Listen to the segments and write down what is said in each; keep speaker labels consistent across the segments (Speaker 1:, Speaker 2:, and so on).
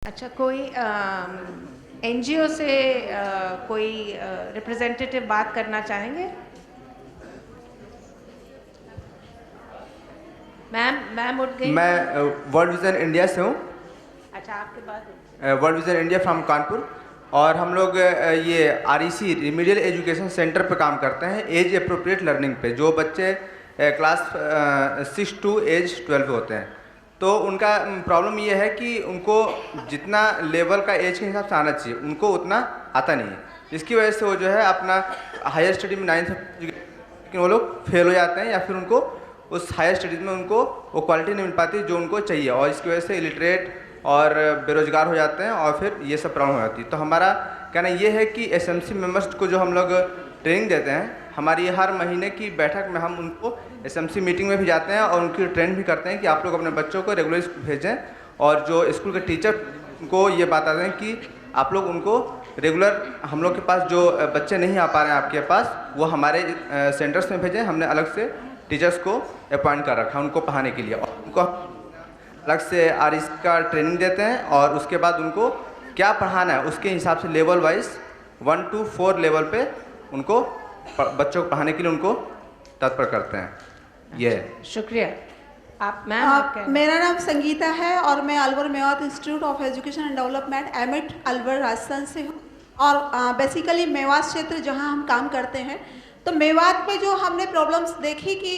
Speaker 1: अच्छा, कोई एनजीओ से कोई रिप्रेजेंटेटिव बात करना चाहेंगे? मैम उठ गई।
Speaker 2: मैं वर्ल्ड विजन इंडिया से हूँ।
Speaker 1: अच्छा, आपके बाद
Speaker 2: world vision India from Kanpur. और हम लोग ये REC रिमीडियल एजुकेशन सेंटर पे काम करते हैं, एज अप्रोप्रिएट लर्निंग पे। जो बच्चे क्लास 6 टू एज 12 होते हैं, तो उनका प्रॉब्लम ये है कि उनको जितना लेवल का एज के हिसाब से आना चाहिए उनको उतना आता नहीं है, जिसकी वजह से वो जो है अपना हायर स्टडी में 9th वो लोग फेल हो जाते हैं, या फिर उनको उस हायर स्टडीज़ में उनको वो क्वालिटी नहीं मिल पाती जो उनको चाहिए, और इसकी वजह से इलिटरेट और बेरोजगार हो जाते हैं, और फिर ये सब प्रॉब्लम हो जाती है। तो हमारा कहना ये है कि SMC मेंबर्स को जो हम लोग ट्रेनिंग देते हैं, हमारी हर महीने की बैठक में हम उनको SMC मीटिंग में भी जाते हैं और उनकी ट्रेन भी करते हैं कि आप लोग अपने बच्चों को रेगुलर भेजें, और जो स्कूल के टीचर को ये बताते हैं कि आप लोग उनको रेगुलर, हम लोग के पास जो बच्चे नहीं आ पा रहे हैं आपके पास, वो हमारे सेंटर्स में भेजें। हमने अलग से टीचर्स को अपॉइंट कर रखा है उनको पढ़ाने के लिए, और उनको अलग से REC का ट्रेनिंग देते हैं, और उसके बाद उनको क्या पढ़ाना है उसके हिसाब से लेवल वाइज 1 to 4 लेवल पे उनको बच्चों को पढ़ाने के लिए उनको तत्पर करते हैं। ये
Speaker 1: शुक्रिया। आप मैम?
Speaker 3: मेरा नाम संगीता है और मैं Alwar Mewat institute of education and development emit Alwar Rajasthan से हूँ। और बेसिकली मेवात क्षेत्र जहाँ हम काम करते हैं, तो मेवात में जो हमने प्रॉब्लम्स देखी कि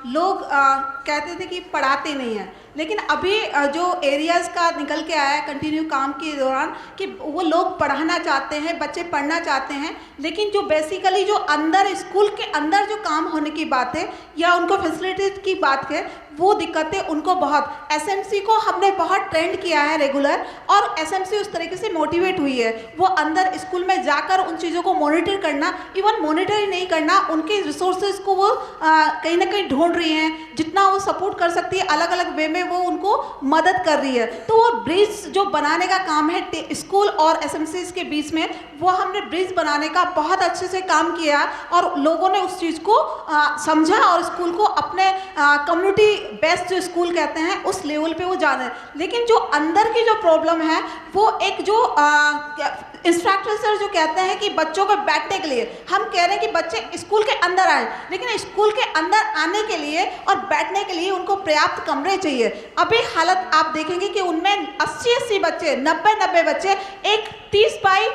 Speaker 3: लोग कहते थे कि पढ़ाते नहीं हैं, लेकिन अभी जो एरियाज़ का निकल के आया है कंटिन्यू काम के दौरान कि वो लोग पढ़ाना चाहते हैं, बच्चे पढ़ना चाहते हैं, लेकिन जो बेसिकली जो अंदर स्कूल के अंदर जो काम होने की बात है या उनको फैसिलिटीज़ की बात है, वो दिक्कतें उनको बहुत। SMC को हमने बहुत ट्रेंड किया है रेगुलर, और SMC उस तरीके से मोटिवेट हुई है, वो अंदर स्कूल में जाकर उन चीज़ों को मॉनिटर करना, इवन मॉनिटर ही नहीं करना, उनके रिसोर्सेज को वो कहीं ना कहीं ढूंढ रही हैं, जितना वो सपोर्ट कर सकती है अलग अलग वे में वो उनको मदद कर रही है। तो वो ब्रिज जो बनाने का काम है स्कूल और SMCs के बीच में, वो हमने ब्रिज बनाने का बहुत अच्छे से काम किया, और लोगों ने उस चीज़ को समझा और स्कूल को अपने कम्युनिटी बेस्ट जो स्कूल कहते हैं उस लेवल पे वो जाने। लेकिन जो अंदर की जो प्रॉब्लम है, वो एक जो इंस्ट्रक्टर सर जो कहते हैं कि बच्चों को बैठने के लिए, हम कह रहे हैं कि बच्चे स्कूल के अंदर आए, लेकिन स्कूल के अंदर आने के लिए और बैठने के लिए उनको पर्याप्त कमरे चाहिए। अभी हालत आप देखेंगे कि उनमें 80-80 बच्चे, 90-90 बच्चे एक 30 बाई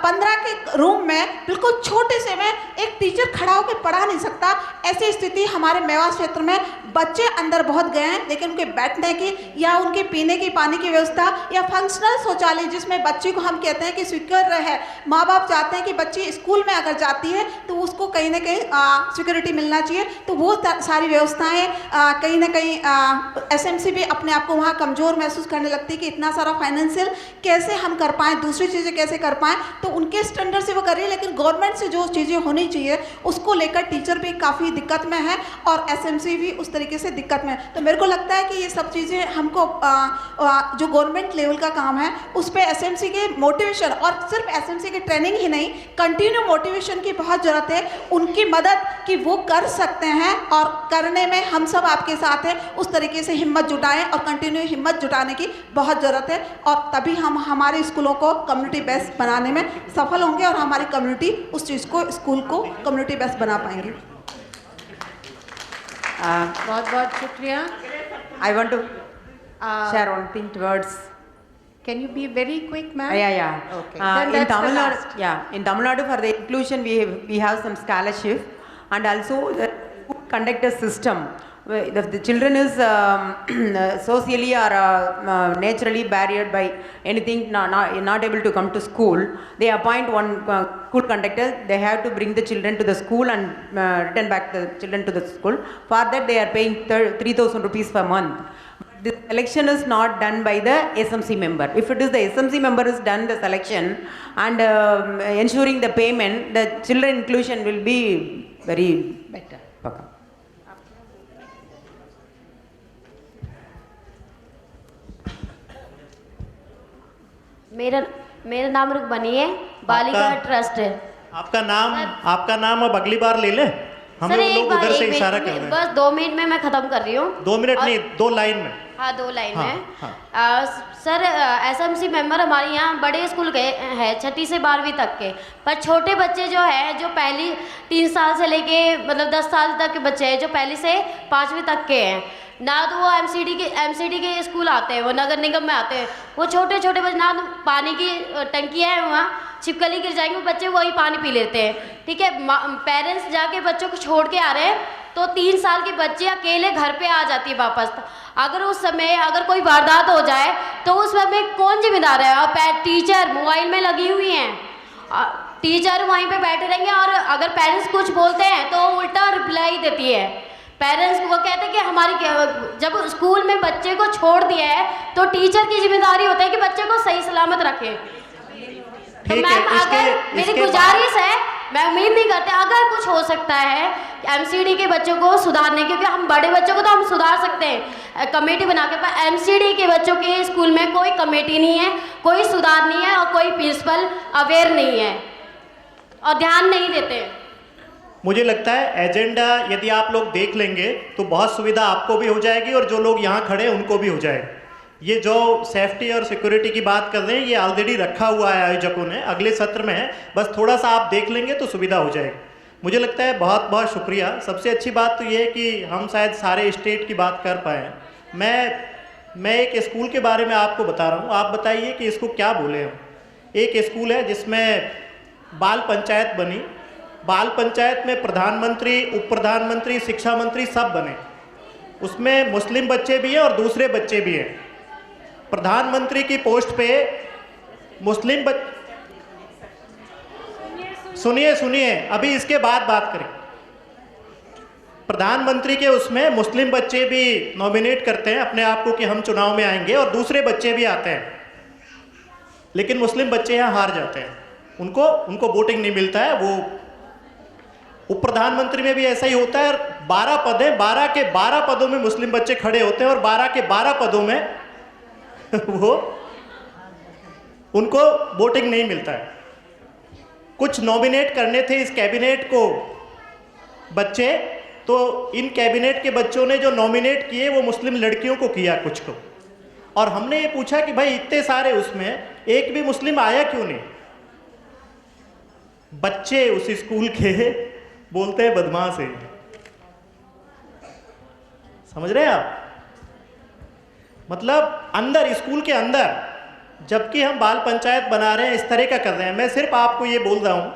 Speaker 3: 15 के रूम में बिल्कुल छोटे से में एक टीचर खड़ा होकर पढ़ा नहीं सकता। ऐसी स्थिति हमारे मेवात क्षेत्र में, बच्चे अंदर बहुत गए हैं, लेकिन उनके बैठने की या उनके पीने की पानी की व्यवस्था या फंक्शनल शौचालय जिसमें बच्चे को हम कहते हैं कि स्वीकार है, माँ बाप चाहते हैं कि बच्ची स्कूल में अगर जाती है तो उसको कहीं ना कहीं सिक्योरिटी मिलना चाहिए, तो वो सारी व्यवस्थाएं कहीं ना कहीं SMC भी अपने आप को वहाँ कमज़ोर महसूस करने लगती है कि इतना सारा फाइनेंशियल कैसे हम कर पाएँ, दूसरी चीज़ें कैसे कर पाएँ। तो उनके स्टैंडर्ड से वो कर रही है, लेकिन गवर्नमेंट से जो चीज़ें होनी चाहिए उसको लेकर टीचर भी काफ़ी दिक्कत में है और SMC भी उस तरीके से दिक्कत में है। तो मेरे को लगता है कि ये सब चीज़ें हमको जो गवर्नमेंट लेवल का काम है उस पर SMC के मोटिवेशन, और सिर्फ SMC की ट्रेनिंग ही नहीं, कंटिन्यू मोटिवेशन की बहुत ज़रूरत है, उनकी मदद कि वो कर सकते हैं, और करने में हम सब आपके साथ हैं। उस तरीके से हिम्मत जुटाएं और कंटिन्यू हिम्मत जुटाने की बहुत ज़रूरत है, और तभी हम हमारे स्कूलों को कम्युनिटी बेस्ड बनाने में सफल होंगे और हमारी कम्युनिटी उस चीज़ को, स्कूल को कम्युनिटी बेस्ड बना पाएंगे।
Speaker 1: बहुत बहुत शुक्रिया।
Speaker 4: I want to share one thing towards.
Speaker 1: Can you be very quick, ma'am?
Speaker 4: Yeah.
Speaker 1: Okay. Then
Speaker 4: In
Speaker 1: that's the
Speaker 4: Tamil
Speaker 1: last.
Speaker 4: Nadu, in Tamil Nadu for the inclusion we have some scholarship, and also the school conduct a system. If the children is socially or naturally barriered by anything, not able to come to school, they appoint one school conductor. They have to bring the children to the school and return back the children to the school. For that they are paying 3,000 rupees per month. The selection is not done by the SMC member. If it is the SMC member is done the selection and ensuring the payment, the children inclusion will be very
Speaker 1: Better.
Speaker 4: Okay.
Speaker 5: मेरा नाम रुकमनी है, बालिका trust है।
Speaker 6: आपका नाम अब अगली बार ले ले।
Speaker 5: हम
Speaker 6: सर एक
Speaker 5: लोग
Speaker 6: बार
Speaker 5: उधर से
Speaker 6: एक
Speaker 5: इशारा
Speaker 6: मिनट
Speaker 5: कर
Speaker 6: में,
Speaker 5: रहे हैं।
Speaker 6: बस 2 मिनट में मैं ख़त्म कर रही हूँ।
Speaker 5: 2 मिनट
Speaker 6: और-
Speaker 5: नहीं, 2 लाइन में।
Speaker 6: हाँ 2 लाइन
Speaker 5: हाँ,
Speaker 6: में।
Speaker 5: हाँ।
Speaker 6: सर एसएमसी मेंबर हमारे यहाँ बड़े स्कूल गए हैं 6ठी से 12वीं तक के, पर छोटे बच्चे जो है जो पहली 3 साल से लेके मतलब 10 साल तक के बच्चे हैं जो पहली से 5वीं तक के हैं, ना तो वो एमसीडी के स्कूल आते हैं, वो नगर निगम में आते हैं, वो छोटे छोटे बच्चे ना तो पानी की टंकी है वहाँ छिपकली गिर जाएंगे वो बच्चे वही पानी पी लेते हैं, ठीक है। पेरेंट्स जाके बच्चों को छोड़ के आ रहे हैं तो 3 साल के बच्चे अकेले घर पे आ जाती है वापस। अगर उस समय अगर कोई वारदात हो जाए तो उस समय कौन जिम्मेदार है? और टीचर मोबाइल में लगी हुई हैं, टीचर वहीं पे बैठे रहेंगे और अगर पेरेंट्स कुछ बोलते हैं तो उल्टा रिप्लाई देती है। पेरेंट्स को वो कहते हैं कि हमारी जब स्कूल में बच्चे को छोड़ दिया है तो टीचर की जिम्मेदारी होता है कि बच्चे को सही सलामत रखे। तो
Speaker 5: ठीक है,
Speaker 6: मैम अगर मेरी गुजारिश है, मैं उम्मीद नहीं करते अगर कुछ हो सकता है एमसीडी के बच्चों को सुधारने, क्योंकि हम बड़े बच्चों को तो हम सुधार सकते हैं कमेटी बना के, पर एमसीडी के बच्चों के स्कूल में कोई कमेटी नहीं है, कोई सुधार नहीं है और कोई प्रिंसिपल अवेयर नहीं है और ध्यान नहीं देते।
Speaker 5: मुझे लगता है एजेंडा यदि आप लोग देख लेंगे तो बहुत सुविधा आपको भी हो जाएगी और जो लोग यहाँ खड़े हैं उनको भी हो जाएगी। ये जो सेफ्टी और सिक्योरिटी की बात कर रहे हैं ये ऑलरेडी रखा हुआ है आयोजकों ने, अगले सत्र में है, बस थोड़ा सा आप देख लेंगे तो सुविधा हो जाएगी। मुझे लगता है बहुत बहुत शुक्रिया। सबसे अच्छी बात तो ये है कि हम शायद सारे स्टेट की बात कर पाएँ। मैं एक स्कूल के बारे में आपको बता रहा हूँ, आप बताइए कि इसको क्या बोले हम। एक स्कूल है जिसमें बाल पंचायत बनी, बाल पंचायत में प्रधानमंत्री, उप प्रधानमंत्री, शिक्षा मंत्री सब बने, उसमें मुस्लिम बच्चे भी हैं और दूसरे बच्चे भी हैं। प्रधानमंत्री की पोस्ट पे मुस्लिम सुनिए अभी इसके बाद बात करें। प्रधानमंत्री के उसमें मुस्लिम बच्चे भी नॉमिनेट करते हैं अपने आप को कि हम चुनाव में आएंगे और दूसरे बच्चे भी आते हैं, लेकिन मुस्लिम बच्चे यहाँ हार जाते हैं, उनको वोटिंग नहीं मिलता है। वो उप प्रधानमंत्री में भी ऐसा ही होता है। 12 पद हैं, 12 के 12 पदों में मुस्लिम बच्चे खड़े होते हैं और 12 के 12 पदों में वो उनको वोटिंग नहीं मिलता है। कुछ नॉमिनेट करने थे इस कैबिनेट को बच्चे, तो इन कैबिनेट के बच्चों ने जो नॉमिनेट किए वो मुस्लिम लड़कियों को किया कुछ को, और हमने ये पूछा कि भाई इतने सारे उसमें एक भी मुस्लिम आया क्यों नहीं? बच्चे उस स्कूल के बोलते हैं बदमाश है। समझ रहे हैं आप? मतलब अंदर स्कूल के अंदर, जबकि हम बाल पंचायत बना रहे हैं इस तरह का कर रहे हैं। मैं सिर्फ आपको ये बोल रहा हूँ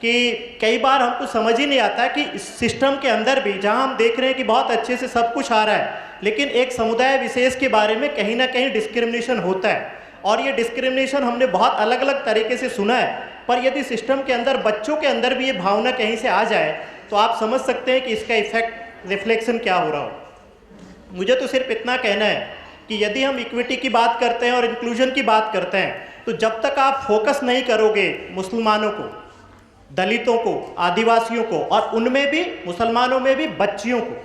Speaker 5: कि कई बार हमको समझ ही नहीं आता कि इस सिस्टम के अंदर भी जहाँ हम देख रहे हैं कि बहुत अच्छे से सब कुछ आ रहा है, लेकिन एक समुदाय विशेष के बारे में कहीं ना कहीं डिस्क्रिमिनेशन होता है, और ये डिस्क्रिमिनेशन हमने बहुत अलग अलग तरीके से सुना है। पर यदि सिस्टम के अंदर बच्चों के अंदर भी ये भावना कहीं से आ जाए तो आप समझ सकते हैं कि इसका इफेक्ट रिफ्लेक्शन क्या हो रहा हो। मुझे तो सिर्फ इतना कहना है कि यदि हम इक्विटी की बात करते हैं और इंक्लूजन की बात करते हैं तो जब तक आप फोकस नहीं करोगे मुसलमानों को, दलितों को, आदिवासियों को, और उनमें भी मुसलमानों में भी बच्चियों को,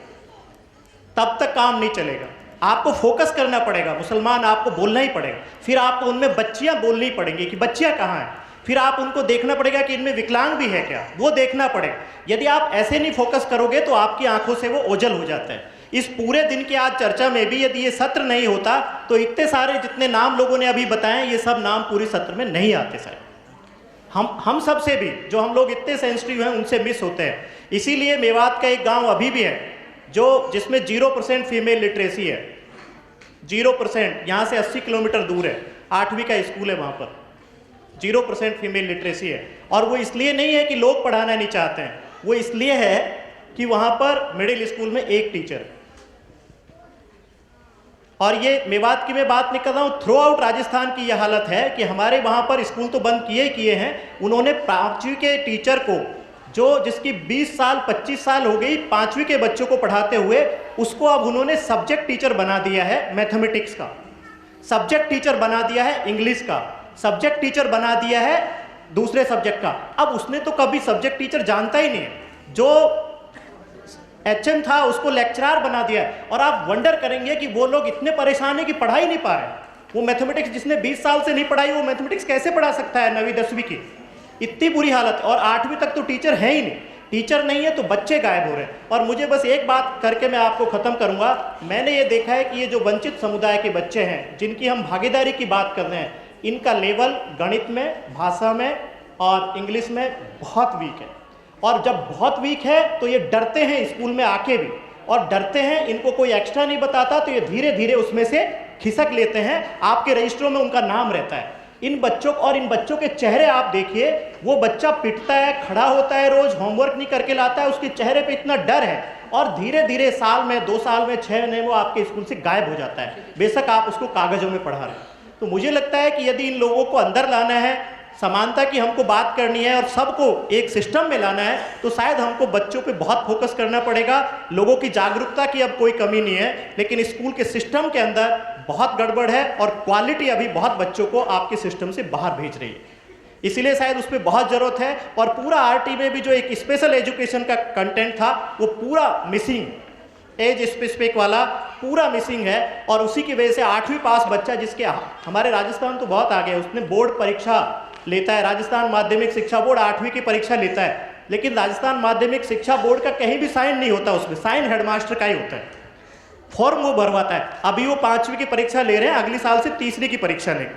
Speaker 5: तब तक काम नहीं चलेगा। आपको फोकस करना पड़ेगा, मुसलमान आपको बोलना ही पड़ेगा, फिर आपको उनमें बच्चियां बोलनी पड़ेंगी कि बच्चियां कहाँ हैं, फिर आप उनको देखना पड़ेगा कि इनमें विकलांग भी है क्या, वो देखना पड़ेगा। यदि आप ऐसे नहीं फोकस करोगे तो आपकी आंखों से वो ओझल हो जाता है। इस पूरे दिन की आज चर्चा में भी यदि ये सत्र नहीं होता तो इतने सारे जितने नाम लोगों ने अभी बताए ये सब नाम पूरे सत्र में नहीं आते सर। हम सब से भी जो हम लोग इतने सेंसिटिव हैं उनसे मिस होते हैं। इसीलिए मेवात का एक गांव अभी भी है जिसमें 0% फीमेल लिटरेसी है, 0%। यहाँ से 80 किलोमीटर दूर है, 8वीं का स्कूल है, वहाँ पर 0% फीमेल लिटरेसी है। और वो इसलिए नहीं है कि लोग पढ़ाना नहीं चाहते हैं, वो इसलिए है कि वहाँ पर मिडिल स्कूल में एक टीचर। और ये मेवात की मैं बात नहीं कर रहा हूँ, थ्रू आउट राजस्थान की यह हालत है कि हमारे वहाँ पर स्कूल तो बंद किए हैं। उन्होंने 5वीं के टीचर को जिसकी 20 साल 25 साल हो गई 5वीं के बच्चों को पढ़ाते हुए, उसको अब उन्होंने सब्जेक्ट टीचर बना दिया है मैथमेटिक्स का, सब्जेक्ट टीचर बना दिया है इंग्लिश का, सब्जेक्ट टीचर बना दिया है दूसरे सब्जेक्ट का। अब उसने तो कभी सब्जेक्ट टीचर जानता ही नहीं है, जो HM था उसको लेक्चरर बना दिया है। और आप वंडर करेंगे कि वो लोग इतने परेशान हैं कि पढ़ा ही नहीं पा रहे। वो मैथमेटिक्स जिसने 20 साल से नहीं पढ़ाई वो मैथमेटिक्स कैसे पढ़ा सकता है 9वीं 10वीं की? इतनी बुरी हालत। और 8वीं तक तो टीचर है ही नहीं। टीचर नहीं है तो बच्चे गायब हो रहे हैं। और मुझे बस एक बात करके मैं आपको ख़त्म करूंगा, मैंने ये देखा है कि ये जो वंचित समुदाय के बच्चे हैं जिनकी हम भागीदारी की बात कर रहे हैं, इनका लेवल गणित में, भाषा में और इंग्लिश में बहुत वीक है। और जब बहुत वीक है तो ये डरते हैं स्कूल में आके भी, और डरते हैं, इनको कोई एक्स्ट्रा नहीं बताता तो ये धीरे धीरे उसमें से खिसक लेते हैं, आपके रजिस्टरों में उनका नाम रहता है। इन बच्चों के चेहरे आप देखिए, वो बच्चा पिटता है, खड़ा होता है, रोज होमवर्क नहीं करके लाता है, उसके चेहरे पे इतना डर है, और धीरे धीरे साल में, 2 साल में, 6 महीने में वो आपके स्कूल से गायब हो जाता है, बेशक आप उसको कागजों में पढ़ा रहे हैं। तो मुझे लगता है कि यदि इन लोगों को अंदर लाना है, समानता की हमको बात करनी है और सबको एक सिस्टम में लाना है, तो शायद हमको बच्चों पे बहुत फोकस करना पड़ेगा। लोगों की जागरूकता की अब कोई कमी नहीं है, लेकिन स्कूल के सिस्टम के अंदर बहुत गड़बड़ है और क्वालिटी अभी बहुत बच्चों को आपके सिस्टम से बाहर भेज रही है, इसीलिए शायद उस पर बहुत ज़रूरत है। और पूरा आरटी में भी जो एक स्पेशल एजुकेशन का कंटेंट था वो पूरा मिसिंग, एज स्पेसिफिक वाला पूरा मिसिंग है, और उसी की वजह से 8वीं पास बच्चा, जिसके हमारे राजस्थान तो बहुत आगे है, उसने बोर्ड परीक्षा लेता है, राजस्थान माध्यमिक शिक्षा बोर्ड 8वीं की परीक्षा लेता है, लेकिन राजस्थान माध्यमिक शिक्षा बोर्ड का कहीं भी साइन नहीं होता, उसमें साइन हेडमास्टर का ही होता है, फॉर्म वो भरवाता है। अभी वो 5वीं की परीक्षा ले रहे हैं, अगली साल से 3री की परीक्षा लेंगे,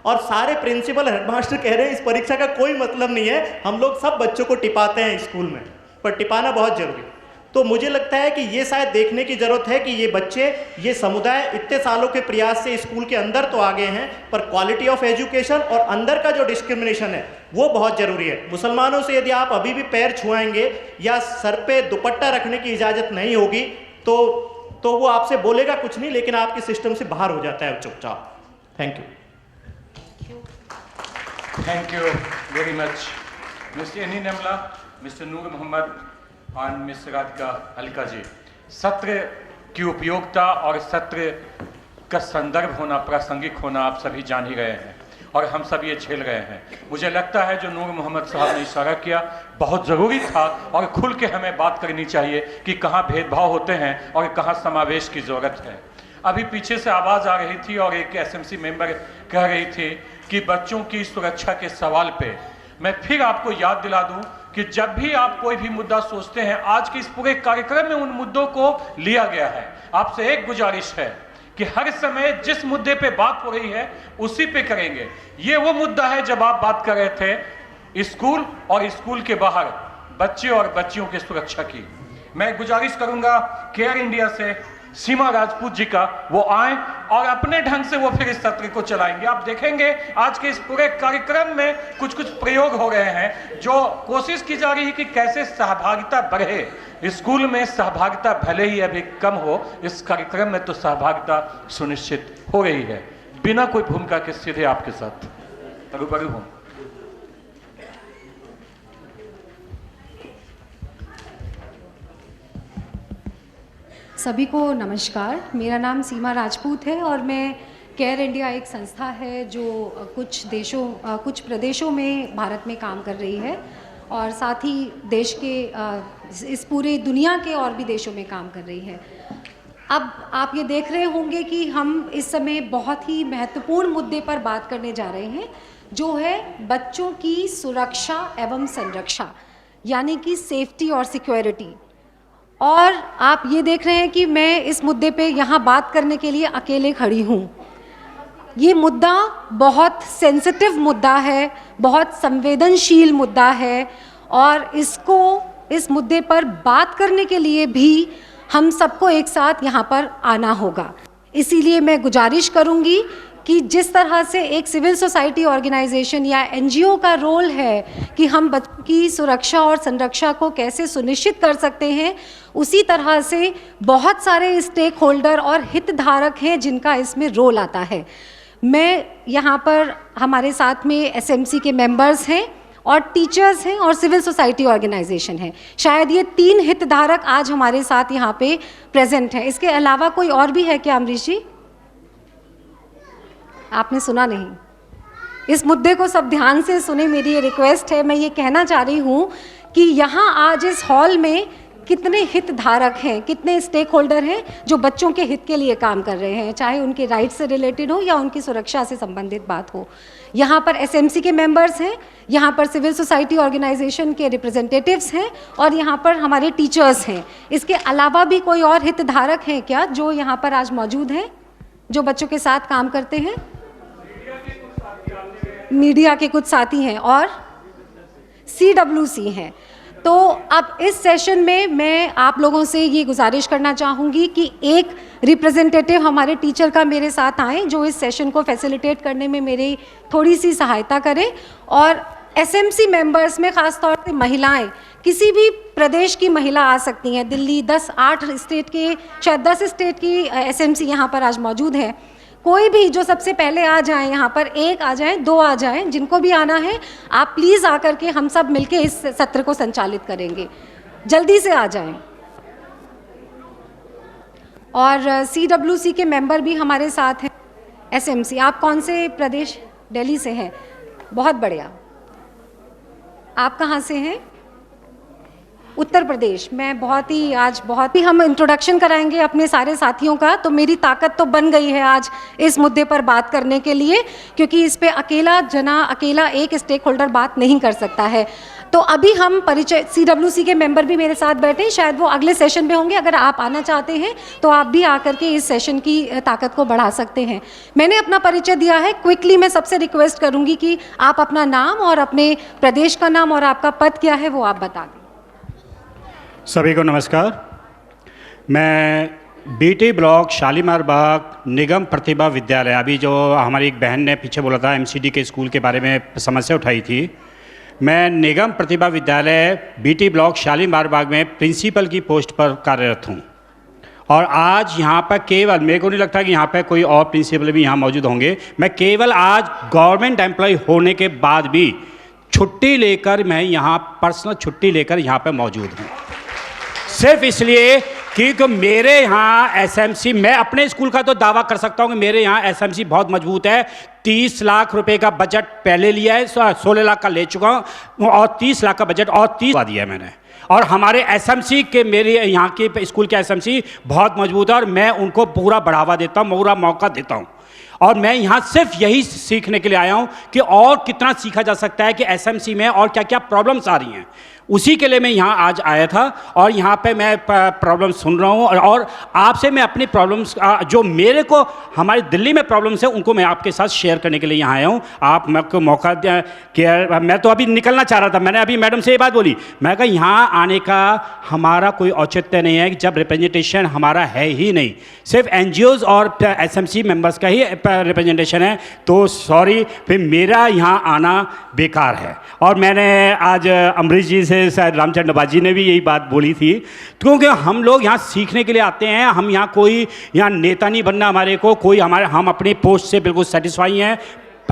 Speaker 5: और सारे प्रिंसिपल हेडमास्टर कह रहे हैं इस परीक्षा का कोई मतलब नहीं है, हम लोग सब बच्चों को टिपाते हैं स्कूल में, पर टिपाना बहुत जरूरी है। तो मुझे लगता है कि ये शायद देखने की जरूरत है कि ये बच्चे, ये समुदाय इतने सालों के प्रयास से स्कूल के अंदर तो आगे हैं, पर क्वालिटी ऑफ एजुकेशन और अंदर का जो डिस्क्रिमिनेशन है वो बहुत जरूरी है। मुसलमानों से यदि आप अभी भी पैर छुआएंगे या सर पे दुपट्टा रखने की इजाज़त नहीं होगी तो वो आपसे बोलेगा कुछ नहीं, लेकिन आपके सिस्टम से बाहर हो जाता है चुपचाप। Thank you.
Speaker 7: Thank you very much, Mr. Annie Namla, Mr. Noor Mohammed and Ms. Radhika Alka जी। सत्र की उपयोगिता और सत्र का संदर्भ होना, प्रासंगिक होना आप सभी जान ही रहे हैं, और हम सब ये झेल रहे हैं। मुझे लगता है जो नूर मोहम्मद साहब ने इशारा किया बहुत ज़रूरी था, और खुल के हमें बात करनी चाहिए कि कहाँ भेदभाव होते हैं और कहाँ समावेश की ज़रूरत है। अभी पीछे से आवाज़ आ रही थी और एक एसएमसी मेंबर कह रही थी कि बच्चों की सुरक्षा के सवाल पे मैं फिर आपको याद दिला दूं कि जब भी आप कोई भी मुद्दा सोचते हैं, आज के इस पूरे कार्यक्रम में उन मुद्दों को लिया गया है। आपसे एक गुजारिश है कि हर समय जिस मुद्दे पे बात हो रही है उसी पे करेंगे। ये वो मुद्दा है जब आप बात कर रहे थे स्कूल और स्कूल के बाहर बच्चे और बच्चियों की सुरक्षा की। मैं गुजारिश करूंगा केयर इंडिया से सीमा राजपूत जी का, वो आए और अपने ढंग से वो फिर इस सत्र को चलाएंगे। आप देखेंगे आज के इस पूरे कार्यक्रम में कुछ प्रयोग हो रहे हैं, जो कोशिश की जा रही है कि कैसे सहभागिता बढ़े। स्कूल में सहभागिता भले ही अभी कम हो, इस कार्यक्रम में तो सहभागिता सुनिश्चित हो रही है। बिना कोई भूमिका के सीधे आपके साथ रूबरू हूं।
Speaker 8: सभी को नमस्कार। मेरा नाम सीमा राजपूत है और मैं केयर इंडिया एक संस्था है जो कुछ प्रदेशों में भारत में काम कर रही है, और साथ ही देश के इस पूरे दुनिया के और भी देशों में काम कर रही है। अब आप ये देख रहे होंगे कि हम इस समय बहुत ही महत्वपूर्ण मुद्दे पर बात करने जा रहे हैं, जो है बच्चों की सुरक्षा एवं संरक्षा, यानी कि सेफ्टी और सिक्योरिटी। और आप ये देख रहे हैं कि मैं इस मुद्दे पे यहाँ बात करने के लिए अकेले खड़ी हूँ। ये मुद्दा बहुत सेंसिटिव मुद्दा है, बहुत संवेदनशील मुद्दा है, और इस मुद्दे पर बात करने के लिए भी हम सबको एक साथ यहाँ पर आना होगा। इसीलिए मैं गुजारिश करूँगी कि जिस तरह से एक सिविल सोसाइटी ऑर्गेनाइजेशन या एनजीओ का रोल है कि हम बच्चों की सुरक्षा और संरक्षा को कैसे सुनिश्चित कर सकते हैं, उसी तरह से बहुत सारे स्टेक होल्डर और हितधारक हैं जिनका इसमें रोल आता है। मैं यहाँ पर, हमारे साथ में एसएमसी के मेंबर्स हैं और टीचर्स हैं और सिविल सोसाइटी ऑर्गेनाइजेशन है। शायद ये 3 हितधारक आज हमारे साथ यहाँ पे प्रेजेंट हैं। इसके अलावा कोई और भी है क्या अमरीश जी? आपने सुना नहीं। इस मुद्दे को सब ध्यान से सुने, मेरी ये रिक्वेस्ट है। मैं ये कहना चाह रही हूँ कि यहाँ आज इस हॉल में कितने हितधारक हैं, कितने स्टेक होल्डर हैं जो बच्चों के हित के लिए काम कर रहे हैं, चाहे उनके राइट से रिलेटेड हो या उनकी सुरक्षा से संबंधित बात हो। यहाँ पर एसएमसी के मेंबर्स हैं, यहाँ पर सिविल सोसाइटी ऑर्गेनाइजेशन के रिप्रेजेंटेटिव्स हैं और यहाँ पर हमारे टीचर्स हैं। इसके अलावा भी कोई और हितधारक हैं क्या जो यहाँ पर आज मौजूद हैं, जो बच्चों के साथ काम करते हैं? मीडिया के कुछ साथी हैं और CWC हैं। तो अब इस सेशन में मैं आप लोगों से ये गुजारिश करना चाहूँगी कि एक रिप्रेजेंटेटिव हमारे टीचर का मेरे साथ आए जो इस सेशन को फैसिलिटेट करने में मेरी थोड़ी सी सहायता करें। और SMC मेंबर्स में ख़ास तौर से महिलाएं, किसी भी प्रदेश की महिला आ सकती हैं। दिल्ली 8 स्टेट के, शायद 10 स्टेट की SMC यहाँ पर आज मौजूद है। कोई भी जो सबसे पहले आ जाएं, यहाँ पर 1 आ जाएं, 2 आ जाएं, जिनको भी आना है आप प्लीज़ आकर के हम सब मिलके इस सत्र को संचालित करेंगे। जल्दी से आ जाएं। और CWC के मेंबर भी हमारे साथ हैं। SMC, आप कौन से प्रदेश? दिल्ली से हैं, बहुत बढ़िया। आप कहाँ से हैं? उत्तर प्रदेश। मैं बहुत ही हम इंट्रोडक्शन कराएंगे अपने सारे साथियों का, तो मेरी ताकत तो बन गई है आज इस मुद्दे पर बात करने के लिए, क्योंकि इस पे अकेला एक स्टेक होल्डर बात नहीं कर सकता है। तो अभी हम परिचय, CWC के मेंबर भी मेरे साथ बैठे, शायद वो अगले सेशन में होंगे। अगर आप आना चाहते हैं तो आप भी आकर के इस सेशन की ताकत को बढ़ा सकते हैं। मैंने अपना परिचय दिया है। क्विकली मैं सबसे रिक्वेस्ट करूंगी कि आप अपना नाम और अपने प्रदेश का नाम और आपका पद क्या है वो आप बता दें।
Speaker 9: सभी को नमस्कार। मैं BT ब्लॉक शालीमार बाग निगम प्रतिभा विद्यालय, अभी जो हमारी एक बहन ने पीछे बोला था MCD के स्कूल के बारे में समस्या उठाई थी, मैं निगम प्रतिभा विद्यालय BT ब्लॉक शालीमार बाग में प्रिंसिपल की पोस्ट पर कार्यरत हूँ। और आज यहाँ पर केवल, मेरे को नहीं लगता कि यहाँ पर कोई और प्रिंसिपल भी यहाँ मौजूद होंगे, मैं केवल आज गवर्नमेंट एम्प्लॉय होने के बाद भी छुट्टी लेकर, मैं यहाँ पर्सनल छुट्टी लेकर यहाँ पर मौजूद हूँ, सिर्फ इसलिए क्योंकि मेरे यहाँ SMC, मैं अपने स्कूल का तो दावा कर सकता हूँ कि मेरे यहाँ SMC बहुत मजबूत है। 30 लाख रुपए का बजट पहले लिया है, 16 लाख का ले चुका हूँ और 30 लाख का बजट और 30 दिया है मैंने। और हमारे SMC के, मेरे यहाँ के स्कूल के SMC बहुत मजबूत है और मैं उनको पूरा बढ़ावा देता हूँ, पूरा मौका देता हूँ। और मैं यहाँ सिर्फ यही सीखने के लिए आया हूँ कि और कितना सीखा जा सकता है कि SMC में और क्या क्या प्रॉब्लम्स आ रही हैं, उसी के लिए मैं यहाँ आज आया था। और यहाँ पे मैं प्रॉब्लम सुन रहा हूँ और आपसे मैं अपनी प्रॉब्लम्स, जो मेरे को हमारी दिल्ली में प्रॉब्लम्स है, उनको मैं आपके साथ शेयर करने के लिए यहाँ आया हूँ। आप मेरे को मौका दिया। मैं तो अभी निकलना चाह रहा था, मैंने अभी मैडम से ये बात बोली, मैं कहा यहाँ आने का हमारा कोई औचित्य नहीं है जब रिप्रेजेंटेशन हमारा है ही नहीं, सिर्फ NGOs और SMC मेंबर्स का ही रिप्रेजेंटेशन है, तो सॉरी, फिर मेरा यहाँ आना बेकार है। और मैंने आज अमरीश जी से, शायद रामचंद्र बाजी ने भी यही बात बोली थी, क्योंकि हम लोग यहाँ सीखने के लिए आते हैं। हम यहाँ कोई यहाँ नेता नहीं बनना, हमारे को कोई, हम अपनी पोस्ट से बिल्कुल सेटिस्फाई हैं।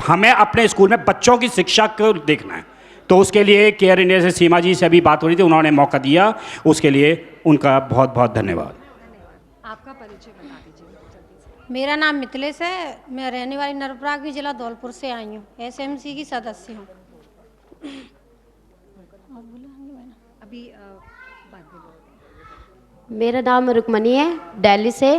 Speaker 9: हमें अपने स्कूल में बच्चों की शिक्षा को देखना है, तो उसके लिए केयर इंडिया से सीमा जी से अभी बात हो रही थी, उन्होंने मौका दिया, उसके लिए उनका बहुत बहुत धन्यवाद।
Speaker 8: आपका परिचय बता दीजिए।
Speaker 10: मेरा नाम मिथिलेश है, मैं रहने वाली नरपराग भी जिला धौलपुर से आई हूँ, SMC की सदस्य हूँ।
Speaker 8: अभी
Speaker 6: मेरा नाम रुक्मणी है, दिल्ली से,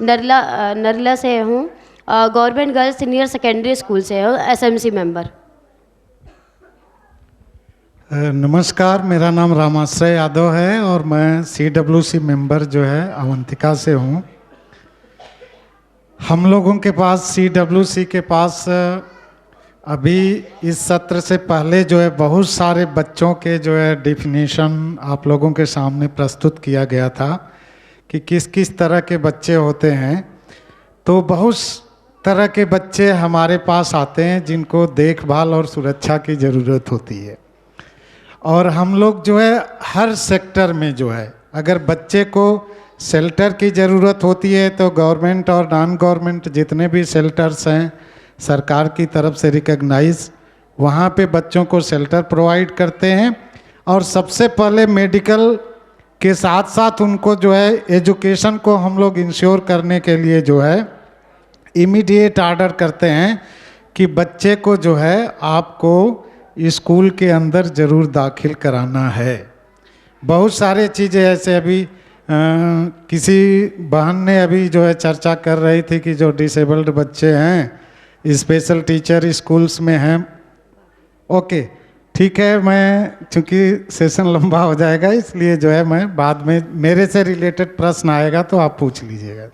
Speaker 6: नरला से हूँ, government girls senior secondary school से हूँ, SMC मेंबर।
Speaker 11: नमस्कार, मेरा नाम रामाश्रय यादव है और मैं CWC मेंबर जो है अवंतिका से हूँ। हम लोगों के पास, CWC के पास अभी इस सत्र से पहले जो है बहुत सारे बच्चों के जो है डेफिनेशन आप लोगों के सामने प्रस्तुत किया गया था कि किस किस तरह के बच्चे होते हैं। तो बहुत तरह के बच्चे हमारे पास आते हैं जिनको देखभाल और सुरक्षा की ज़रूरत होती है, और हम लोग जो है हर सेक्टर में जो है, अगर बच्चे को शेल्टर की ज़रूरत होती है तो गवर्नमेंट और नॉन गवर्नमेंट जितने भी शेल्टर्स हैं सरकार की तरफ से रिकॉग्नाइज, वहाँ पे बच्चों को शेल्टर प्रोवाइड करते हैं। और सबसे पहले मेडिकल के साथ साथ उनको जो है एजुकेशन को हम लोग इंश्योर करने के लिए जो है इमीडिएट ऑर्डर करते हैं कि बच्चे को जो है आपको स्कूल के अंदर ज़रूर दाखिल कराना है। बहुत सारे चीज़ें ऐसे अभी किसी बहन ने अभी जो है चर्चा कर रही थी कि जो डिसेबल्ड बच्चे हैं स्पेशल टीचर स्कूल्स में हैं। ओके ठीक है, मैं चूँकि सेशन लंबा हो जाएगा इसलिए जो है मैं बाद में मेरे से रिलेटेड प्रश्न आएगा तो आप पूछ लीजिएगा।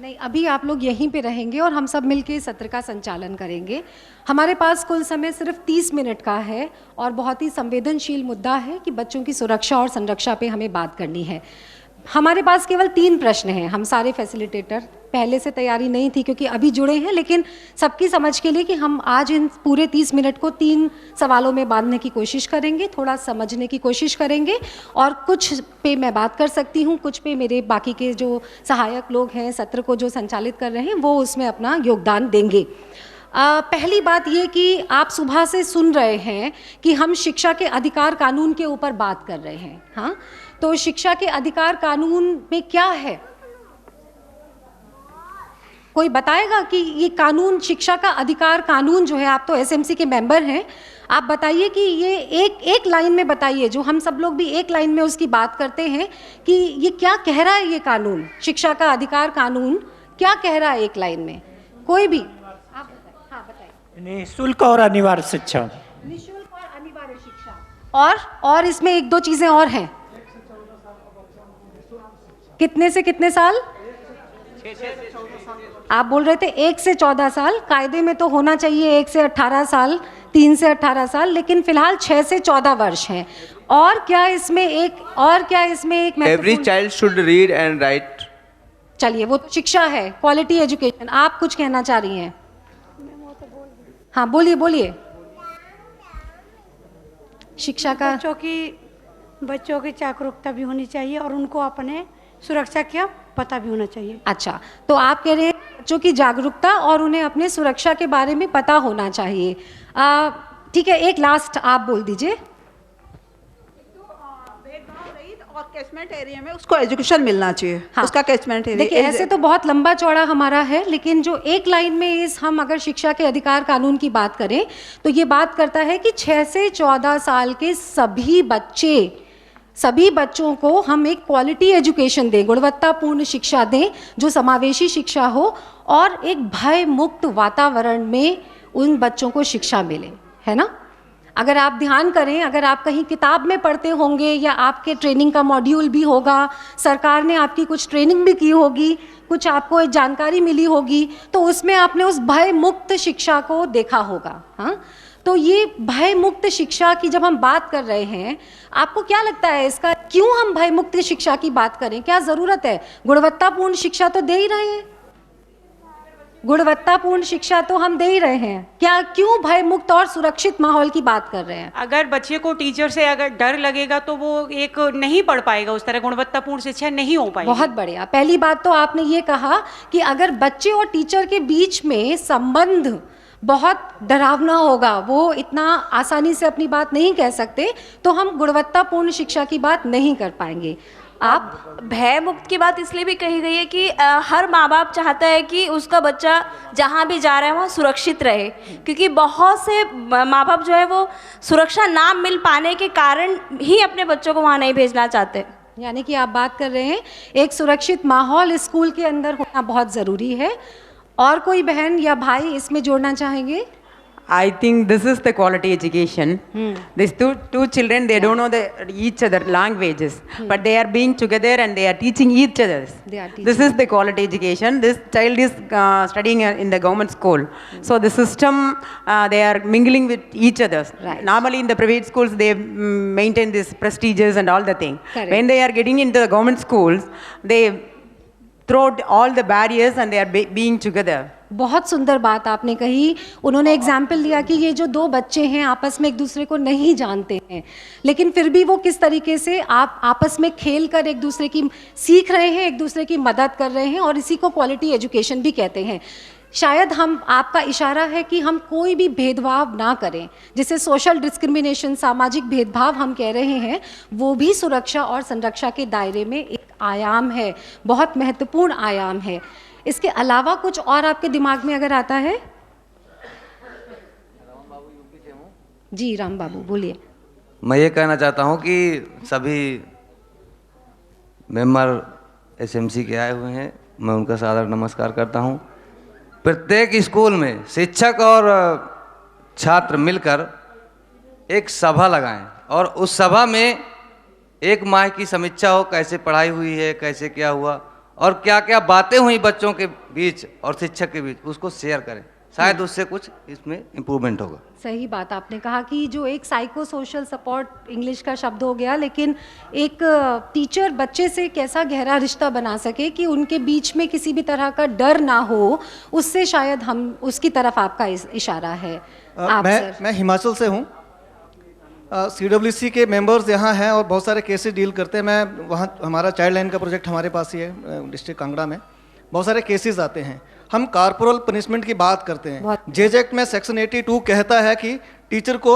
Speaker 8: नहीं, अभी आप लोग यहीं पे रहेंगे और हम सब मिलके सत्र का संचालन करेंगे। हमारे पास कुल समय सिर्फ 30 मिनट का है और बहुत ही संवेदनशील मुद्दा है कि बच्चों की सुरक्षा और संरक्षा पे हमें बात करनी है। हमारे पास केवल 3 प्रश्न हैं। हम सारे फैसिलिटेटर पहले से तैयारी नहीं थी क्योंकि अभी जुड़े हैं, लेकिन सबकी समझ के लिए कि हम आज इन पूरे 30 मिनट को 3 सवालों में बांधने की कोशिश करेंगे, थोड़ा समझने की कोशिश करेंगे और कुछ पे मैं बात कर सकती हूँ, कुछ पे मेरे बाकी के जो सहायक लोग हैं सत्र को जो संचालित कर रहे हैं वो उसमें अपना योगदान देंगे। पहली बात ये कि आप सुबह से सुन रहे हैं कि हम शिक्षा के अधिकार कानून के ऊपर बात कर रहे हैं। हाँ, तो शिक्षा के अधिकार कानून में क्या है? कोई बताएगा कि ये कानून, शिक्षा का अधिकार कानून जो है, आप तो एसएमसी के मेंबर हैं, आप बताइए कि ये एक लाइन में बताइए, जो हम सब लोग भी एक लाइन में उसकी बात करते हैं कि ये क्या कह रहा है, ये कानून, शिक्षा का अधिकार कानून क्या कह रहा है एक लाइन में? कोई भी आप बताइए। हाँ बताइए।
Speaker 12: निःशुल्क और अनिवार्य शिक्षा।
Speaker 8: निःशुल्क और अनिवार्य शिक्षा। और इसमें 1-2 चीजें और हैं। कितने से कितने साल? आप बोल रहे थे 1 से 14 साल, कायदे में तो होना चाहिए 1 से 18 साल, 3 से 18 साल, लेकिन फिलहाल 6 से 14 वर्ष हैं। और क्या इसमें एक
Speaker 2: every child should read and right.
Speaker 8: चलिए, वो तो शिक्षा है, क्वालिटी एजुकेशन। आप कुछ कहना चाह रही हैं? हाँ बोलिए। शिक्षा का
Speaker 10: बच्चों की जागरूकता भी होनी चाहिए और उनको अपने सुरक्षा का पता भी होना चाहिए।
Speaker 8: अच्छा, तो आप कह रहे हैं बच्चों की जागरूकता और उन्हें अपने सुरक्षा के बारे में पता होना चाहिए। ठीक है, एक लास्ट आप बोल दीजिए।
Speaker 3: और कैचमेंट एरिया में उसको एजुकेशन मिलना चाहिए। हाँ। उसका कैचमेंट एरिया।
Speaker 8: देखिए, ऐसे तो बहुत लंबा चौड़ा हमारा है, लेकिन जो एक लाइन में हम अगर शिक्षा के अधिकार कानून की बात करें तो ये बात करता है कि 6 से 14 साल के सभी बच्चों को हम एक क्वालिटी एजुकेशन दें, गुणवत्तापूर्ण शिक्षा दें जो समावेशी शिक्षा हो और एक भय मुक्त वातावरण में उन बच्चों को शिक्षा मिले, है ना? अगर आप ध्यान करें, अगर आप कहीं किताब में पढ़ते होंगे या आपके ट्रेनिंग का मॉड्यूल भी होगा, सरकार ने आपकी कुछ ट्रेनिंग भी की होगी, कुछ आपको एक जानकारी मिली होगी, तो उसमें आपने उस भय मुक्त शिक्षा को देखा होगा। हाँ, तो ये भय मुक्त शिक्षा की जब हम बात कर रहे हैं, आपको क्या लगता है इसका क्यों हम भय मुक्त शिक्षा की बात करें? क्या ज़रूरत है? गुणवत्तापूर्ण शिक्षा तो दे ही रहे हैं, गुणवत्तापूर्ण शिक्षा तो हम दे ही रहे हैं, क्या क्यों भय मुक्त और सुरक्षित माहौल की बात कर रहे हैं?
Speaker 13: अगर बच्चे को टीचर से अगर डर लगेगा तो वो एक नहीं पढ़ पाएगा, उस तरह गुणवत्तापूर्ण शिक्षा नहीं हो पाएगी।
Speaker 8: बहुत बढ़िया। पहली बात तो आपने ये कहा कि अगर बच्चे और टीचर के बीच में संबंध बहुत डरावना होगा, वो इतना आसानी से अपनी बात नहीं कह सकते, तो हम गुणवत्तापूर्ण शिक्षा की बात नहीं कर पाएंगे। आप
Speaker 14: भय मुक्त की बात इसलिए भी कही गई है कि हर माँ बाप चाहता है कि उसका बच्चा जहाँ भी जा रहा है वहाँ सुरक्षित रहे, क्योंकि बहुत से माँ बाप जो है वो सुरक्षा ना मिल पाने के कारण ही अपने बच्चों को वहाँ नहीं भेजना चाहते।
Speaker 8: यानी कि आप बात कर रहे हैं एक सुरक्षित माहौल स्कूल के अंदर होना बहुत ज़रूरी है। और कोई बहन या भाई इसमें जोड़ना चाहेंगे?
Speaker 4: I think this is the quality education. These two children, they don't know each other languages, but they are being together and they are teaching each other. This is the quality education. This child is studying in the government school, so the system they are mingling with each other.
Speaker 8: Right.
Speaker 4: Normally in the private schools they maintain this prestiges and all the thing.
Speaker 8: Correct.
Speaker 4: When they are getting into the government schools, they throw all the barriers and they are being together.
Speaker 8: बहुत सुंदर बात आपने कही। उन्होंने example दिया कि ये जो 2 बच्चे हैं आपस में एक दूसरे को नहीं जानते हैं, लेकिन फिर भी वो किस तरीके से आप आपस में खेल कर एक दूसरे की सीख रहे हैं, एक दूसरे की मदद कर रहे हैं, और इसी को क्वालिटी एजुकेशन भी कहते हैं। शायद हम, आपका इशारा है कि हम कोई भी भेदभाव ना करें, जिसे सोशल डिस्क्रिमिनेशन, सामाजिक भेदभाव हम कह रहे हैं, वो भी सुरक्षा और संरक्षा के दायरे में एक आयाम है, बहुत महत्वपूर्ण आयाम है। इसके अलावा कुछ और आपके दिमाग में अगर आता है? जी राम बाबू बोलिए।
Speaker 15: मैं ये कहना चाहता हूँ कि सभी मेंबर एसएमसी के आए हुए हैं, मैं उनका सादर नमस्कार करता हूँ। प्रत्येक स्कूल में शिक्षक और छात्र मिलकर एक सभा लगाएं और उस सभा में एक माह की समीक्षा हो, कैसे पढ़ाई हुई है, कैसे क्या हुआ और क्या क्या बातें हुई बच्चों के बीच और शिक्षक के बीच, उसको शेयर करें। शायद उससे कुछ इसमें इम्प्रूवमेंट होगा।
Speaker 8: सही बात आपने कहा कि जो एक साइको सोशल सपोर्ट इंग्लिश का शब्द हो गया, लेकिन एक टीचर बच्चे से कैसा गहरा रिश्ता बना सके कि उनके बीच में किसी भी तरह का डर ना हो, उससे शायद हम उसकी तरफ आपका इशारा है।
Speaker 16: मैं हिमाचल से हूँ। CWC के मेंबर्स यहाँ हैं और बहुत सारे केसेस डील करते हैं। मैं वहाँ, हमारा चाइल्ड लाइन का प्रोजेक्ट हमारे पास ही है डिस्ट्रिक्ट कांगड़ा में। बहुत सारे केसेस आते हैं। हम कॉर्पोरल पनिशमेंट की बात करते हैं। जेज एक्ट में सेक्शन 82 कहता है कि टीचर को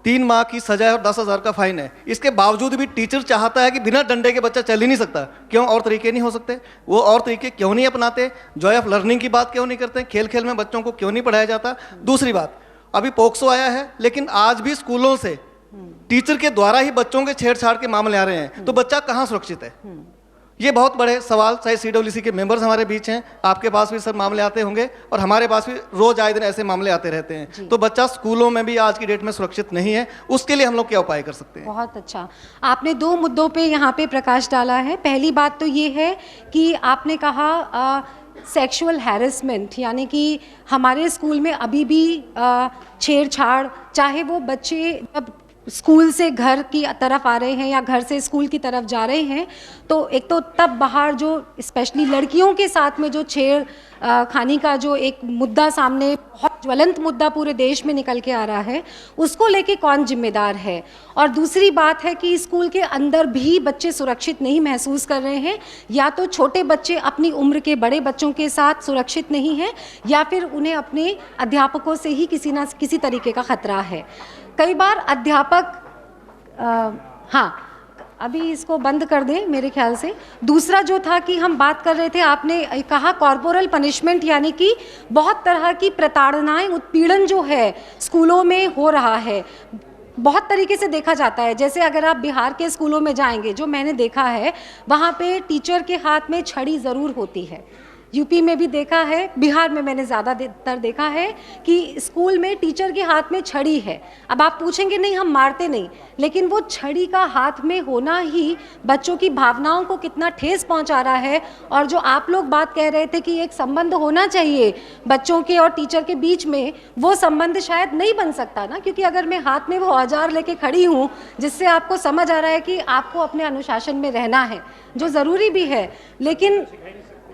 Speaker 16: 3 माह की सजा और 10,000 का फाइन है। इसके बावजूद भी टीचर चाहता है कि बिना डंडे के बच्चा चल ही नहीं सकता। क्यों? और तरीके नहीं हो सकते? वो और तरीके क्यों नहीं अपनाते? जॉय ऑफ लर्निंग की बात क्यों नहीं करते? खेल खेल में बच्चों को क्यों नहीं पढ़ाया जाता? दूसरी बात, अभी पोक्सो आया है, लेकिन आज भी स्कूलों से टीचर के द्वारा ही बच्चों के छेड़छाड़ के मामले आ रहे हैं, तो बच्चा कहाँ सुरक्षित है? ये बहुत बड़े सवाल, चाहे CWC के मेंबर्स हमारे बीच हैं, आपके पास भी सर मामले आते होंगे और हमारे पास भी रोज आए दिन ऐसे मामले आते रहते हैं। तो बच्चा स्कूलों में भी आज की डेट में सुरक्षित नहीं है, उसके लिए हम लोग क्या उपाय कर सकते हैं?
Speaker 8: बहुत अच्छा, आपने 2 मुद्दों पे यहाँ पे प्रकाश डाला है। पहली बात तो ये है कि आपने कहा सेक्सुअल हैरेसमेंट, यानी कि हमारे स्कूल में अभी भी छेड़छाड़, चाहे वो बच्चे जब स्कूल से घर की तरफ आ रहे हैं या घर से स्कूल की तरफ जा रहे हैं, तो एक तो तब बाहर जो स्पेशली लड़कियों के साथ में जो छेड़ खानी का जो एक मुद्दा सामने, बहुत ज्वलंत मुद्दा पूरे देश में निकल के आ रहा है, उसको लेके कौन जिम्मेदार है? और दूसरी बात है कि स्कूल के अंदर भी बच्चे सुरक्षित नहीं महसूस कर रहे हैं, या तो छोटे बच्चे अपनी उम्र के बड़े बच्चों के साथ सुरक्षित नहीं हैं, या फिर उन्हें अपने अध्यापकों से ही किसी ना किसी तरीके का खतरा है। कई बार अध्यापक हाँ, अभी इसको बंद कर दें मेरे ख्याल से। दूसरा जो था कि हम बात कर रहे थे, आपने कहा कॉर्पोरल पनिशमेंट, यानी कि बहुत तरह की प्रताड़नाएं, उत्पीड़न जो है स्कूलों में हो रहा है, बहुत तरीके से देखा जाता है। जैसे अगर आप बिहार के स्कूलों में जाएंगे, जो मैंने देखा है, वहाँ पे टीचर के हाथ में छड़ी ज़रूर होती है। यूपी में भी देखा है, बिहार में मैंने ज़्यादातर देखा है कि स्कूल में टीचर के हाथ में छड़ी है। अब आप पूछेंगे नहीं हम मारते नहीं, लेकिन वो छड़ी का हाथ में होना ही बच्चों की भावनाओं को कितना ठेस पहुंचा रहा है। और जो आप लोग बात कह रहे थे कि एक संबंध होना चाहिए बच्चों के और टीचर के बीच में, वो संबंध शायद नहीं बन सकता ना, क्योंकि अगर मैं हाथ में वो औजार लेके खड़ी हूँ जिससे आपको समझ आ रहा है कि आपको अपने अनुशासन में रहना है, जो ज़रूरी भी है, लेकिन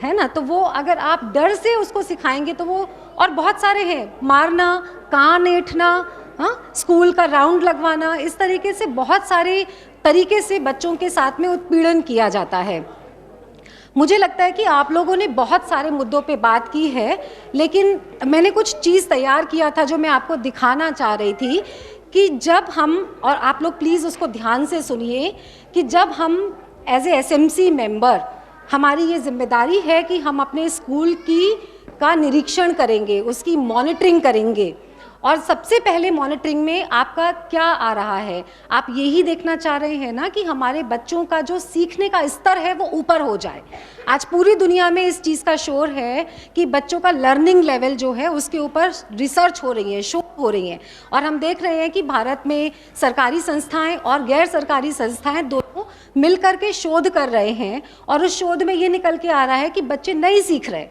Speaker 8: है ना, तो वो अगर आप डर से उसको सिखाएंगे तो वो, और बहुत सारे हैं, मारना, कान ऐंठना, हाँ, स्कूल का राउंड लगवाना, इस तरीके से बहुत सारे तरीके से बच्चों के साथ में उत्पीड़न किया जाता है। मुझे लगता है कि आप लोगों ने बहुत सारे मुद्दों पे बात की है, लेकिन मैंने कुछ चीज़ तैयार किया था जो मैं आपको दिखाना चाह रही थी कि जब हम, और आप लोग प्लीज़ उसको ध्यान से सुनिए, कि जब हम एज ए SMC मेंबर, हमारी ये जिम्मेदारी है कि हम अपने स्कूल का निरीक्षण करेंगे, उसकी मॉनिटरिंग करेंगे। और सबसे पहले मॉनिटरिंग में आपका क्या आ रहा है? आप यही देखना चाह रहे हैं ना कि हमारे बच्चों का जो सीखने का स्तर है वो ऊपर हो जाए। आज पूरी दुनिया में इस चीज़ का शोर है कि बच्चों का लर्निंग लेवल जो है उसके ऊपर रिसर्च हो रही है, शोध हो रही है। और हम देख रहे हैं कि भारत में सरकारी संस्थाएं और गैर सरकारी संस्थाएं दोनों मिल कर के शोध कर रहे हैं, और उस शोध में ये निकल के आ रहा है कि बच्चे नहीं सीख रहे,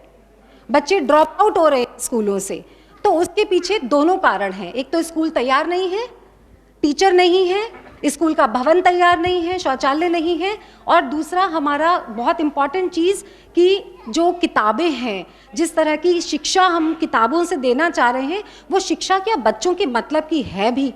Speaker 8: बच्चे ड्रॉप आउट हो रहे हैं स्कूलों से। तो उसके पीछे दोनों कारण हैं, एक तो स्कूल तैयार नहीं है, टीचर नहीं है, स्कूल का भवन तैयार नहीं है, शौचालय नहीं है, और दूसरा हमारा बहुत इम्पॉर्टेंट चीज़ कि जो किताबें हैं, जिस तरह की शिक्षा हम किताबों से देना चाह रहे हैं, वो शिक्षा क्या बच्चों के मतलब की है भी।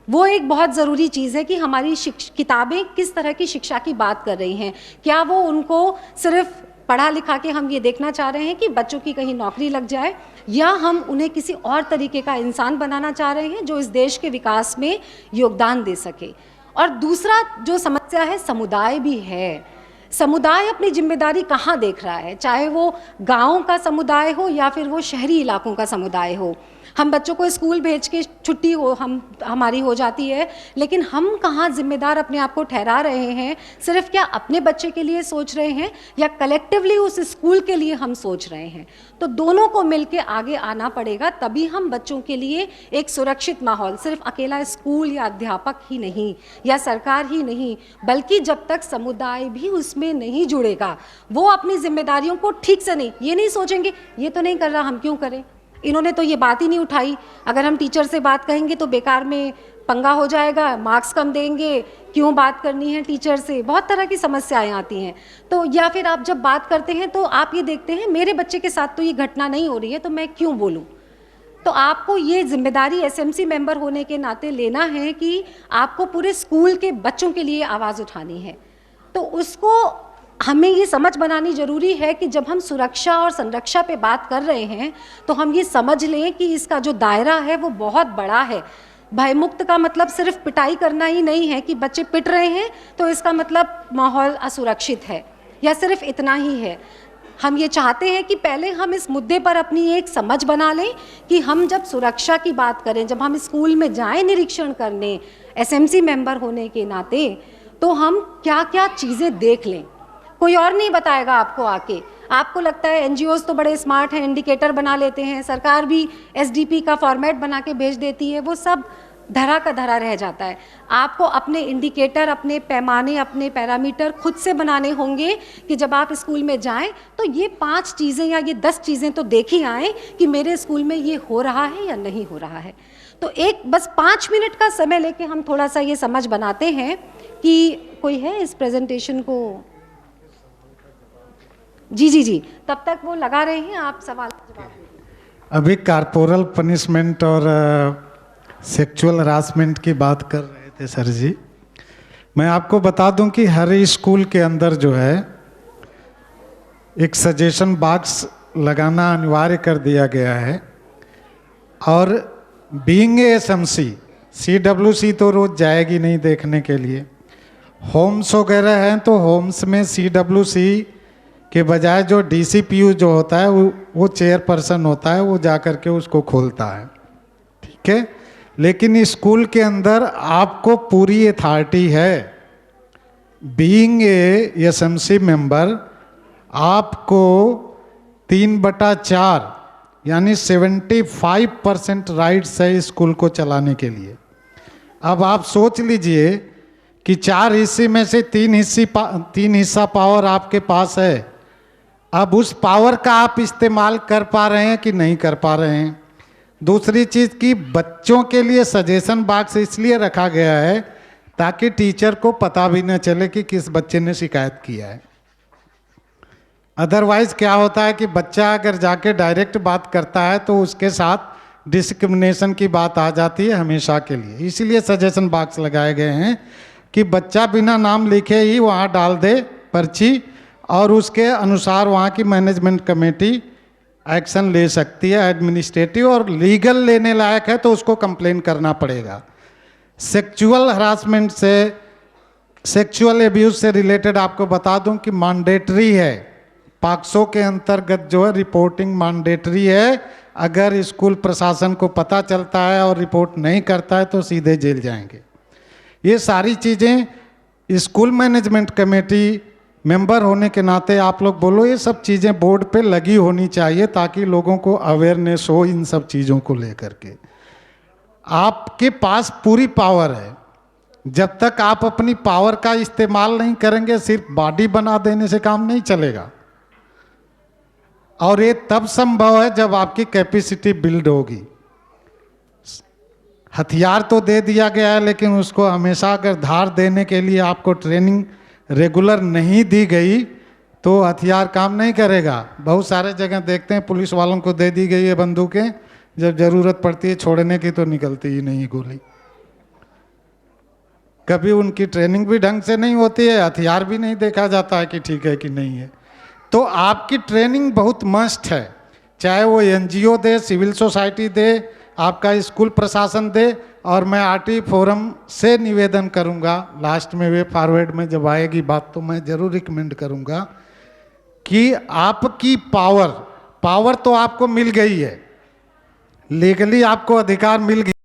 Speaker 8: वो एक बहुत ज़रूरी चीज़ है कि हमारी किताबें किस तरह की शिक्षा की बात कर रही हैं। क्या वो उनको सिर्फ पढ़ा लिखा के हम ये देखना चाह रहे हैं कि बच्चों की कहीं नौकरी लग जाए, या हम उन्हें किसी और तरीके का इंसान बनाना चाह रहे हैं जो इस देश के विकास में योगदान दे सके। और दूसरा जो समस्या है, समुदाय भी है। समुदाय अपनी जिम्मेदारी कहाँ देख रहा है, चाहे वो गाँव का समुदाय हो या फिर वो शहरी इलाकों का समुदाय हो। हम बच्चों को स्कूल भेज के छुट्टी हमारी हो जाती है, लेकिन हम कहाँ जिम्मेदार अपने आप को ठहरा रहे हैं? सिर्फ क्या अपने बच्चे के लिए सोच रहे हैं या कलेक्टिवली उस स्कूल के लिए हम सोच रहे हैं? तो दोनों को मिलके आगे आना पड़ेगा, तभी हम बच्चों के लिए एक सुरक्षित माहौल, सिर्फ अकेला स्कूल या अध्यापक ही नहीं या सरकार ही नहीं, बल्कि जब तक समुदाय भी उसमें नहीं जुड़ेगा, वो अपनी जिम्मेदारियों को ठीक से नहीं, ये नहीं सोचेंगे ये तो नहीं कर रहा हम क्यों करें, इन्होंने तो ये बात ही नहीं उठाई, अगर हम टीचर से बात कहेंगे तो बेकार में पंगा हो जाएगा, मार्क्स कम देंगे, क्यों बात करनी है टीचर से, बहुत तरह की समस्याएं आती हैं। तो या फिर आप जब बात करते हैं तो आप ये देखते हैं मेरे बच्चे के साथ तो ये घटना नहीं हो रही है तो मैं क्यों बोलूँ। तो आपको ये जिम्मेदारी एसएमसी मेंबर होने के नाते लेना है कि आपको पूरे स्कूल के बच्चों के लिए आवाज़ उठानी है। तो उसको हमें ये समझ बनानी ज़रूरी है कि जब हम सुरक्षा और संरक्षा पे बात कर रहे हैं तो हम ये समझ लें कि इसका जो दायरा है वो बहुत बड़ा है। भयमुक्त का मतलब सिर्फ पिटाई करना ही नहीं है कि बच्चे पिट रहे हैं तो इसका मतलब माहौल असुरक्षित है, या सिर्फ इतना ही है। हम ये चाहते हैं कि पहले हम इस मुद्दे पर अपनी एक समझ बना लें कि हम जब सुरक्षा की बात करें, जब हम स्कूल में जाएं निरीक्षण करने एसएमसी मेंबर होने के नाते, तो हम क्या क्या चीज़ें देख लें। कोई और नहीं बताएगा आपको आके। आपको लगता है एनजीओज़ तो बड़े स्मार्ट हैं, इंडिकेटर बना लेते हैं, सरकार भी एसडीपी का फॉर्मेट बना के भेज देती है, वो सब धरा का धरा रह जाता है। आपको अपने इंडिकेटर, अपने पैमाने, अपने पैरामीटर खुद से बनाने होंगे कि जब आप स्कूल में जाएं तो ये 5 चीज़ें या ये 10 चीज़ें तो देख ही आएँ कि मेरे स्कूल में ये हो रहा है या नहीं हो रहा है। तो एक बस 5 मिनट का समय लेके हम थोड़ा सा ये समझ बनाते हैं कि कोई है इस प्रेजेंटेशन को। जी, तब तक वो लगा रहे हैं, आप सवाल जवाब।
Speaker 11: अभी कॉर्पोरल पनिशमेंट और सेक्सुअल हरासमेंट की बात कर रहे थे सर जी। मैं आपको बता दूं कि हर स्कूल के अंदर जो है एक सजेशन बॉक्स लगाना अनिवार्य कर दिया गया है। और बीइंग एसएमसी, सीडब्ल्यूसी तो रोज जाएगी नहीं देखने के लिए। होम्स वगैरह हैं तो होम्स में सीडब्ल्यूसी के बजाय जो डीसीपीयू जो होता है वो चेयरपर्सन होता है, वो जा कर के उसको खोलता है, ठीक है। लेकिन स्कूल के अंदर आपको पूरी अथॉरिटी है। बीइंग ए एसएमसी मेंबर आपको 3/4 यानी 75% राइट्स है स्कूल को चलाने के लिए। अब आप सोच लीजिए कि 4 हिस्से में से 3 हिस्सा पावर आपके पास है। अब उस पावर का आप इस्तेमाल कर पा रहे हैं कि नहीं कर पा रहे हैं। दूसरी चीज़ कि बच्चों के लिए सजेशन बॉक्स इसलिए रखा गया है ताकि टीचर को पता भी न चले कि किस बच्चे ने शिकायत किया है। अदरवाइज क्या होता है कि बच्चा अगर जाके डायरेक्ट बात करता है तो उसके साथ डिस्क्रिमिनेशन की बात आ जाती है हमेशा के लिए। इसीलिए सजेशन बॉक्स लगाए गए हैं कि बच्चा बिना नाम लिखे ही वहाँ डाल दे पर्ची, और उसके अनुसार वहाँ की मैनेजमेंट कमेटी एक्शन ले सकती है एडमिनिस्ट्रेटिव, और लीगल लेने लायक है तो उसको कंप्लेन करना पड़ेगा। सेक्सुअल हरासमेंट से, सेक्सुअल एब्यूज से रिलेटेड आपको बता दूं कि मैंडेटरी है। पॉक्सो के अंतर्गत जो है रिपोर्टिंग मैंडेटरी है। अगर स्कूल प्रशासन को पता चलता है और रिपोर्ट नहीं करता है तो सीधे जेल जाएंगे। ये सारी चीज़ें स्कूल मैनेजमेंट कमेटी मेंबर होने के नाते आप लोग बोलो, ये सब चीज़ें बोर्ड पे लगी होनी चाहिए ताकि लोगों को अवेयरनेस हो इन सब चीज़ों को लेकर के। आपके पास पूरी पावर है। जब तक आप अपनी पावर का इस्तेमाल नहीं करेंगे, सिर्फ बॉडी बना देने से काम नहीं चलेगा। और ये तब संभव है जब आपकी कैपेसिटी बिल्ड होगी। हथियार तो दे दिया गया है, लेकिन उसको हमेशा अगर धार देने के लिए आपको ट्रेनिंग रेगुलर नहीं दी गई तो हथियार काम नहीं करेगा। बहुत सारे जगह देखते हैं पुलिस वालों को दे दी गई है बंदूकें, जब ज़रूरत पड़ती है छोड़ने की तो निकलती ही नहीं गोली। कभी उनकी ट्रेनिंग भी ढंग से नहीं होती है, हथियार भी नहीं देखा जाता है कि ठीक है कि नहीं है। तो आपकी ट्रेनिंग बहुत मस्ट है, चाहे वो एनजीओ दे, सिविल सोसाइटी दे, आपका स्कूल प्रशासन दे। और मैं आरटी फोरम से निवेदन करूंगा, लास्ट में वे फॉरवर्ड में जब आएगी बात तो मैं ज़रूर रिकमेंड करूंगा कि आपकी पावर तो आपको मिल गई है, लीगली आपको अधिकार मिल गया।